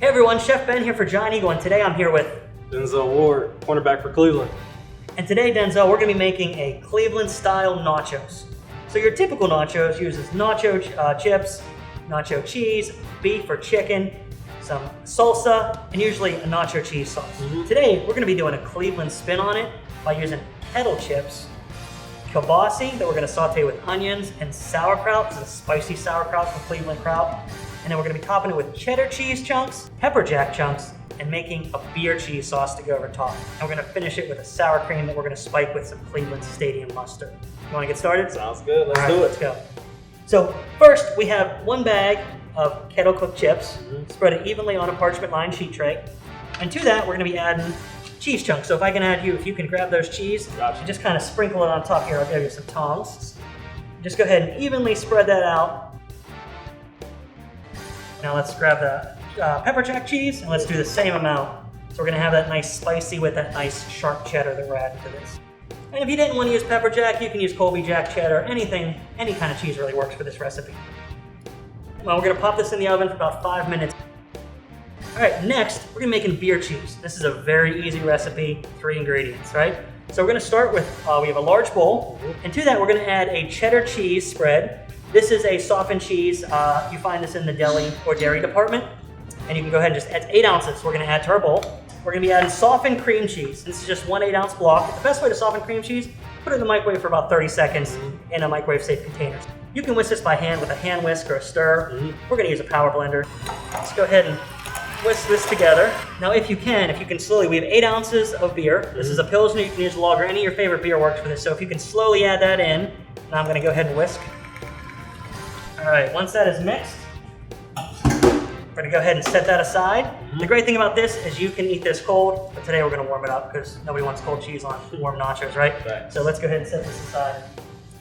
Hey everyone, Chef Ben here for Giant Eagle, and today I'm here with Denzel Ward, cornerback for Cleveland. And today, Denzel, we're going to be making a Cleveland-style nachos. So your typical nachos uses nacho chips, nacho cheese, beef or chicken, some salsa, and usually a nacho cheese sauce. Today, we're going to be doing a Cleveland spin on it by using kettle chips, kielbasa that we're going to saute with onions, and sauerkraut. This is a spicy sauerkraut from Cleveland Kraut. And then we're going to be topping it with cheddar cheese chunks, pepper jack chunks, and making a beer cheese sauce to go over top. And we're going to finish it with a sour cream that we're going to spike with some Cleveland Stadium mustard. You want to get started? Sounds good. Let's do it. Let's go. So first, we have one bag of kettle cooked chips. Spread it evenly on a parchment lined sheet tray. And to that, we're going to be adding cheese chunks. So if you can grab those cheese, Gotcha. just kind of sprinkle it on top here. I'll give you some tongs. Just go ahead and evenly spread that out. Now let's grab the pepper jack cheese and let's do the same amount. So we're gonna have that nice spicy with that nice sharp cheddar that we're adding to this. And if you didn't want to use pepper jack, you can use Colby Jack cheddar. Anything, any kind of cheese really works for this recipe. Well, we're gonna pop this in the oven for about 5 minutes. All right, next, we're gonna be making beer cheese. This is a very easy recipe, 3 ingredients, right? So we're gonna start with, we have a large bowl, and to that we're gonna add a cheddar cheese spread. This is a softened cheese. You find this in the deli or dairy department. And you can go ahead and just add 8 ounces. We're gonna add to our bowl. We're gonna be adding softened cream cheese. This is just 1 8-ounce block. The best way to soften cream cheese, put it in the microwave for about 30 seconds in a microwave safe container. You can whisk this by hand with a hand whisk or a stir. We're gonna use a power blender. Let's go ahead and whisk this together. Now if you can slowly, we have 8 ounces of beer. This is a Pilsner, you can use lager, any of your favorite beer works for this. So if you can slowly add that in, now I'm gonna go ahead and whisk. All right, once that is mixed, we're gonna go ahead and set that aside. The great thing about this is you can eat this cold, but today we're gonna warm it up because nobody wants cold cheese on warm nachos, right? So let's go ahead and set this aside.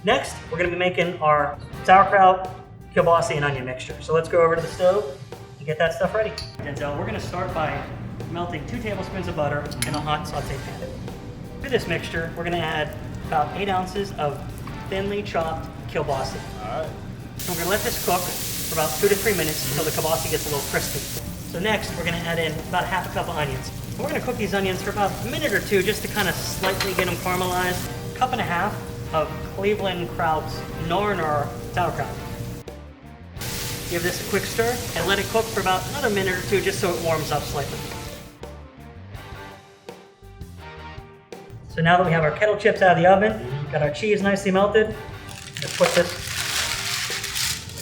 Next, we're gonna be making our sauerkraut, kielbasa, and onion mixture. So let's go over to the stove and get that stuff ready. Denzel, we're gonna start by melting 2 tablespoons of butter in a hot saute pan. To this mixture, we're gonna add about 8 ounces of thinly chopped kielbasa. All right. We're gonna let this cook for about 2 to 3 minutes until the kielbasa gets a little crispy. So next, we're gonna add in about half a cup of onions. We're gonna cook these onions for about a minute or 2 just to kind of slightly get them caramelized. 1.5 cups of Cleveland Kraut's Nar sauerkraut. Give this a quick stir and let it cook for about another minute or 2 just so it warms up slightly. So now that we have our kettle chips out of the oven, got our cheese nicely melted, let's put this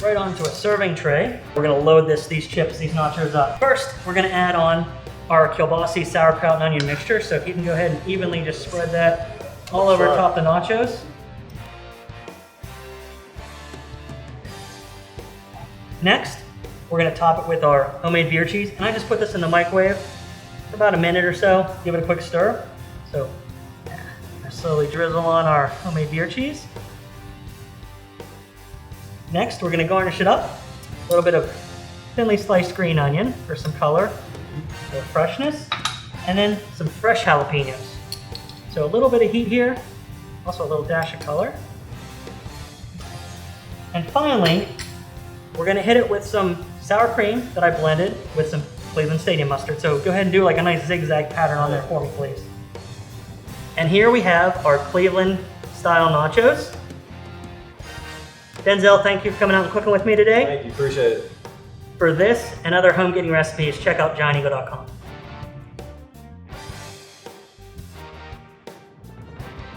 right onto a serving tray. We're gonna load these nachos up. First, we're gonna add on our kielbasa, sauerkraut, and onion mixture. So if you can go ahead and evenly just spread that all over top the nachos. Next, we're gonna top it with our homemade beer cheese. And I just put this in the microwave for about a minute or so. Give it a quick stir. So I slowly drizzle on our homemade beer cheese. Next, we're gonna garnish it up. A little bit of thinly sliced green onion for some color, a little freshness, and then some fresh jalapenos. So a little bit of heat here, also a little dash of color. And finally, we're gonna hit it with some sour cream that I blended with some Cleveland Stadium mustard. So go ahead and do like a nice zigzag pattern on there for me, please. And here we have our Cleveland style nachos. Denzel, thank you for coming out and cooking with me today. Thank you, appreciate it. For this and other home getting recipes, check out gianteagle.com.